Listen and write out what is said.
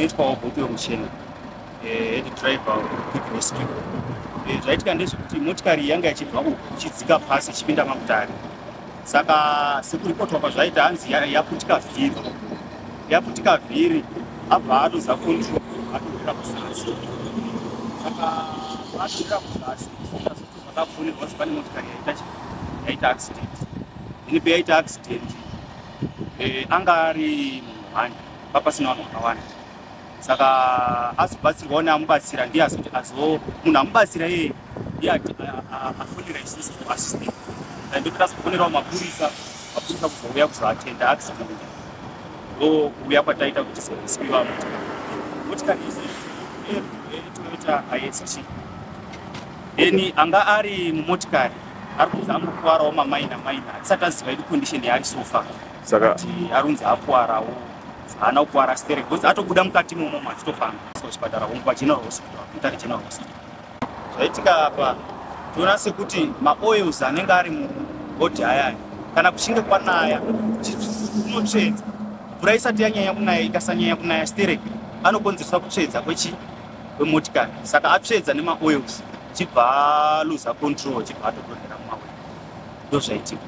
inoitwawo bhuku yomuchena head driver quick rescue. Zvaitika ndezvekuti motikari yanga ichibva uku ichidzika pasi ichipinda maMutare. Saka sekuripotwa kwazvaita hanzi yaputika vhiri abva adoza control atowira kuzasi. Saka atowira kuzasi zvakafonirwa kuti pane motikari yaita accident. Ini payaita accident anga ari munhani papasina vanhu vakawanda. Saka azobatsirwa neamubatsira ndiye azoti munhu amubatsira iye ndiye afonera isusu kuassistant. Ndokuti azofonerawo mapurisa kuzouya kuzoatenda accident. Kuuya kwataita kuti servisiwa motikari Toyota IST. Eni anga ari mumotikari ari kunzi angokuwarawo mamaina atisati aziva idi condition yaari sofa. Saka arunzi akuwarawo haana kuwara stere because atobuda mukati momo achitofamba kuchipatara kwa General Hospital, Mutare General Hospital. Zvaitika apa toona sekuti maoils anenge ari mubhodhi aya kana kuchinge kwanaya unotsvedza. Mvura isati yanyanya kunaya ikasanyanya kunaya stere anokonzeresa kutsvedza kwemotikari. Saka atsvedza nemaoils chibva luza control chibva atodonhera mumaoil. Ndo zvaitika.